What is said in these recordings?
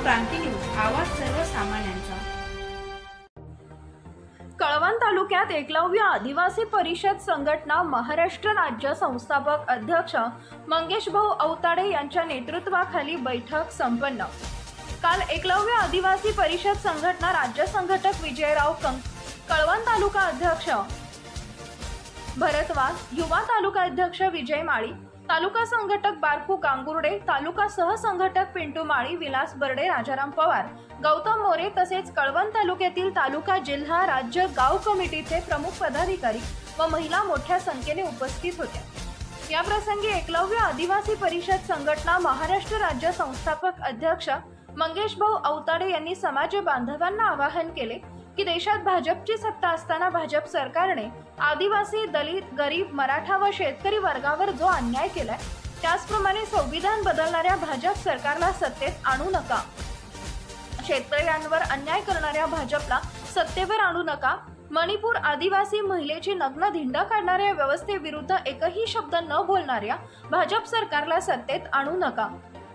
क्रांती news, आवाज सर्वसामान्यांचा। कळवण तालुक्यात एकलव्य आदिवासी परिषद संघटना महाराष्ट्र राज्य संस्थापक अध्यक्ष मंगेश भाऊ अवताडे यांच्या नेतृत्वाखाली बैठक संपन्न। काल एकलव्य आदिवासी परिषद संघटना राज्य संघटक विजयराव कळवण तालुका अध्यक्ष भरतवास, युवा तालुका अध्यक्ष विजय माळी, तालुका संघटक बारकू गांगुर्डे, तालुका सहसंघटक पिंटू माळी, विलास बर्डे, राजाराम पवार, गौतम मोरे तसेच कळवण तालुक्यातील तालुका, जिल्हा, राज्य, गाव कमिटीचे प्रमुख पदाधिकारी व महिला मोठ्या संख्येने उपस्थित होत्या। या प्रसंगी एकलव्य आदिवासी परिषद संघटना महाराष्ट्र राज्य संस्थापक अध्यक्ष मंगेश भाऊ अवताडे यांनी समाज बांधवांना आवाहन केले की देशात भाजपची सत्ता असताना भाजप सरकारने आदिवासी, दलित, गरीब, मराठा व शेतकरी वर्गावर जो अन्याय केलाय त्याचप्रमाणे संविधान बदलणाऱ्या भाजप सरकारला सत्तेत आणू नका। शेतकऱ्यांवर अन्याय करणाऱ्या भाजपला सत्तेवर आणू नका। मणिपूर आदिवासी महिलेची नग्न धिंड काढणाऱ्या व्यवस्थेविरुद्ध एकही शब्द न बोलणाऱ्या भाजप सरकारला सत्तेत आणू नका।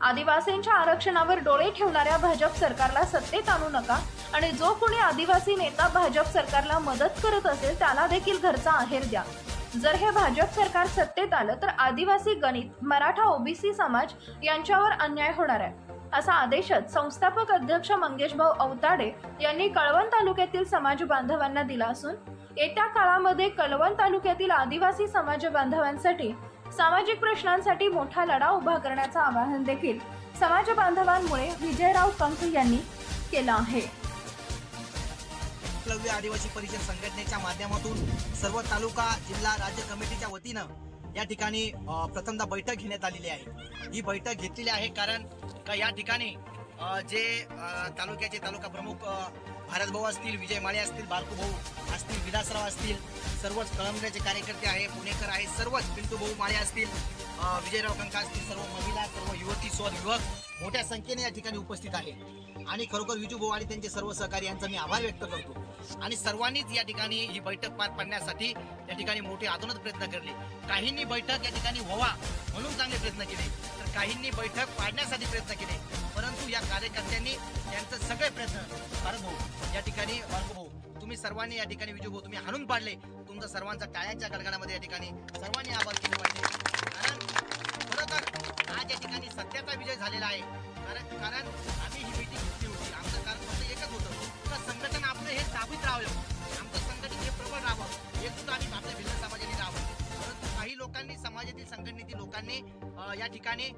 आदिवासींच्या आरक्षणावर डोळे ठेवणाऱ्या भाजप सरकारला सत्तेत आणू नका आणि जो कोणी आदिवासी नेता भाजप सरकारला मदत करत असेल त्याला देखील घरचा आहेर द्या। जर हे भाजप सरकार सत्तेत आलं तर आदिवासी, गणित, मराठा, ओबीसी समाज यांच्यावर अन्याय होणार आहे, असा आदेशच संस्थापक अध्यक्ष मंगेश भाऊ अवताडे यांनी कळवण तालुक्यातील समाज बांधवांना दिला असून येत्या काळामध्ये कळवण तालुक्यातील आदिवासी समाज बांधवांसाठी सामाजिक प्रश्नांसाठी मोठा लढा उभा करण्याचं आवाहन देखील समाज बांधवांमुळे विजयराव कंक यांनी केलं आहे। एकलव्य आदिवासी परिषद संघटनेच्या माध्यमातून सर्व तालुका, जिल्हा, राज्य कमिटीच्या वतीनं या ठिकाणी प्रथमतः बैठक घेण्यात आलेली आहे। ही बैठक घेतलेली आहे कारण का या ठिकाणी जे तालुक्याचे तालुका प्रमुख भारत भाऊ असतील, विजय माळे असतील, बारकू भाऊ असतील, विलासराव असतील, सर्वच कळमण्याचे कार्यकर्ते आहे, पुणेकर आहे, सर्वच पिंटू भाऊ माळे असतील, विजयराव कंका असतील, सर्व महिला, सर्व युवती, युवक मोठ्या संख्येने या ठिकाणी उपस्थित आहे आणि खरोखर विजू भाऊ आणि त्यांचे सर्व सहकारी यांचा मी आभार व्यक्त करतो। आणि सर्वांनीच या ठिकाणी ही बैठक पार पाडण्यासाठी या ठिकाणी मोठे आतोनात प्रयत्न केले। काहींनी बैठक या ठिकाणी व्हावा म्हणून चांगले प्रयत्न केले, तर काहींनी बैठक पाडण्यासाठी प्रयत्न केले, परंतु या कार्यकर्त्यांनी त्यांचे सगळे प्रयत्न भारत भाऊ या ठिकाणी, बारकू भाऊ तुम्ही सर्वांनी या ठिकाणी, विजू भाऊ तुम्ही हाणून पाडले। तुमचा सर्वांचा टाळ्यांच्या गडगडामध्ये या ठिकाणी सर्वांनी आभार केले पाहिजे, कारण खरोखर आज या ठिकाणी सत्याचा विजय झालेला आहे। कारण आम्ही ही मीटिंग घेतली होती, आमचं कारण फक्त एकच होतं का संघटन आपलं हे साबित राहावं, आमचं संघटन हे प्रबळ राहावं, हे सुद्धा आम्ही आपल्या भिल्ल समाजाने राहावं। परंतु काही लोकांनी, समाजातील संघटनेतील लोकांनी या ठिकाणी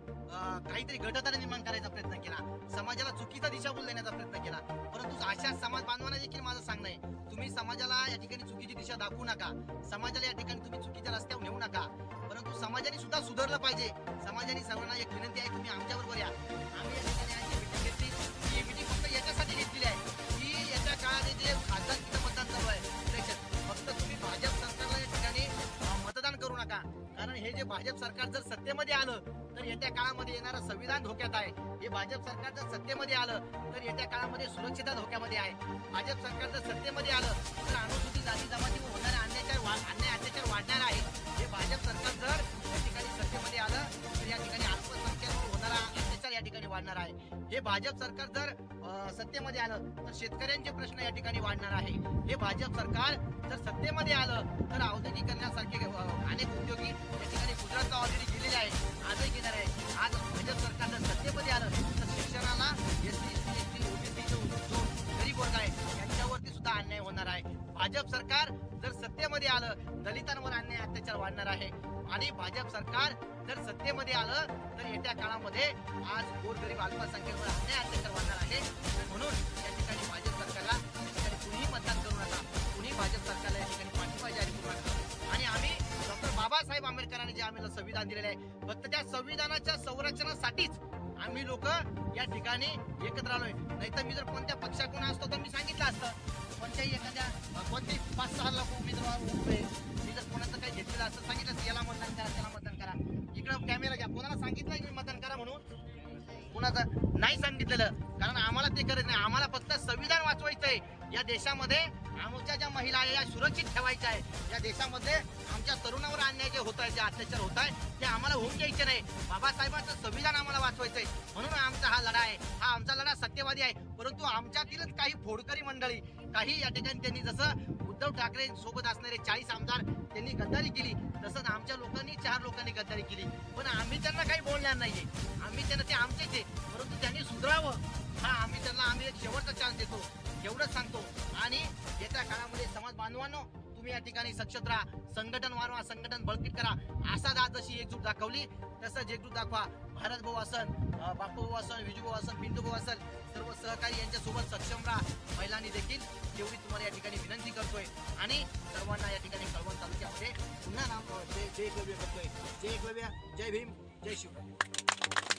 काहीतरी गटतट निर्माण करायचा प्रयत्न केला, समाजाला चुकीचा दिशाभूल देण्याचा प्रयत्न केला। परंतु अशा समाज बांधवांना देखील माझं सांगणं आहे, तुम्ही समाजाला या ठिकाणी चुकीची दिशा दाखवू नका, समाजाला या ठिकाणी तुम्ही चुकीच्या रस्त्यावर नेऊ नका, परंतु समाजाने सुद्धा सुधारलं पाहिजे। समाजाने सर्वांना एक विनंती आहे, तुम्ही आमच्याबरोबर या। आम्ही या ठिकाणी यांची मीटिंग घेतली, ही मीटिंग फक्त याच्यासाठी घेतलेली आहे की याच्या काळात जे खासदारकीचं मतदान चालू आहे त्याच्यात फक्त तुम्ही भाजप सरकारला या ठिकाणी मतदान करू नका, कारण हे जे भाजप सरकार जर सत्तेमध्ये आलं तर येत्या काळामध्ये येणारं संविधान धोक्यात आहे। हे भाजप सरकार जर सत्तेमध्ये आलं तर येत्या काळामध्ये सुरक्षितता धोक्यामध्ये आहे। भाजप सरकार जर सत्तेमध्ये आलं तर अनुसूचित जाती जमातीवर होणारे अन्याय अत्याचार वाढणार आहे। हे भाजप सरकार जर या ठिकाणी सत्तेमध्ये आलं तर या ठिकाणी अल्पसंख्याकांवर होणारा अत्याचार या ठिकाणी वाढणार आहे। हे भाजप सरकार जर सत्तेमध्ये आलं तर शेतकऱ्यांचे प्रश्न या ठिकाणी वाढणार आहे। हे भाजप सरकार जर सत्तेमध्ये आलं तर औद्योगिकरणासारखे अनेक उद्योगी या ठिकाणी गुजरातला ऑलरेडी गेलेले आहे, आजही घेणार आहे। आज भाजप सरकार जर सत्तेमध्ये आलं तर शिक्षणाला एसटी, एसटी, ओबीसी जो गरीब वर्ग आहे यांच्यावरती सुद्धा अन्याय होणार आहे। भाजप सरकार जर सत्तेमध्ये आलं दलितांवर अन्याय अत्याचार वाढणार आहे आणि भाजप सरकार जर सत्तेमध्ये आलं तर येत्या काळामध्ये आज गोरगरीब अल्पसंख्याकांवर अन्याय अत्याचार वाढणार आहे। म्हणून या ठिकाणी भाजप सरकारला या ठिकाणी कुणीही मतदान करू नका, कुणी भाजप सरकारला या ठिकाणी पाठिंबा जाहीर करू नका। आणि आम्ही डॉक्टर बाबासाहेब आंबेडकरांनी जे आम्हाला संविधान दिलेले आहे फक्त त्या संविधानाच्या संरक्षणासाठीच आम्ही लोक या ठिकाणी एकत्र आलोय, नाहीतर मी जर कोणत्या पक्षाकडून असतो तर मी सांगितलं असतं कोणत्याही एखाद्या कोणत्याही 5-6 लाख उमेदवार उभे मी जर कोणाचं काही घेतलेलं असतं सांगितलं याला मतदान करा, त्याला मतदान करा, इकडं कॅमेरा घ्या, कोणाला सांगितलं की मतदान करा म्हणून? कुणाचं नाही सांगितलेलं, कारण आम्हाला ते करत नाही, आम्हाला फक्त संविधान वाचवायचंय। या देशामध्ये आमच्या ज्या महिला आहे या सुरक्षित ठेवायच्या आहे. या देशामध्ये आमच्या तरुणावर अन्याय जे होत आहे, जे अत्याचार होत आहे, ते आम्हाला होऊन द्यायचे नाही. बाबासाहेबांचं संविधान आम्हाला वाचवायचंय, म्हणून आमचा हा लढा आहे. हा आमचा लढा सत्यवादी आहे. परंतु आमच्यातीलच काही फोडकरी मंडळी, काही या ठिकाणी त्यांनी जसं उद्धव ठाकरे सोबत असणारे 40 आमदार त्यांनी गद्दारी केली, तसंच आमच्या लोकांनी 4 लोकांनी गद्दारी केली. पण आम्ही त्यांना काही बोलणार नाहीये. आम्ही त्यांना, ते आमचेच आहे, परंतु त्यांनी सुधारावं. हा आम्ही एक शेवटचा चान्स देतो, एवढंच सांगतो. आणि येत्या काळामध्ये समाज बांधवांनो, तुम्ही या ठिकाणी सक्षम राहा, संघटन वाढवा, संघटन बळकट करा. असा आज जशी एकजूट दाखवली तसंच एकजूट दाखवा. भारत भाऊ असन, बापू भाऊ असन, विजू भाऊ असन, पिंटू भाऊ असन, सर्व सहकारी यांच्यासोबत सक्षम राहा. महिलांनी देखील तेवढी तुम्हाला या ठिकाणी विनंती करतोय. आणि सर्वांना या ठिकाणी कळवण तालुक्यामध्ये पुन्हा नाम जय एकलव्य करतोय. जय एकलव्य, जय भीम, जय शिव.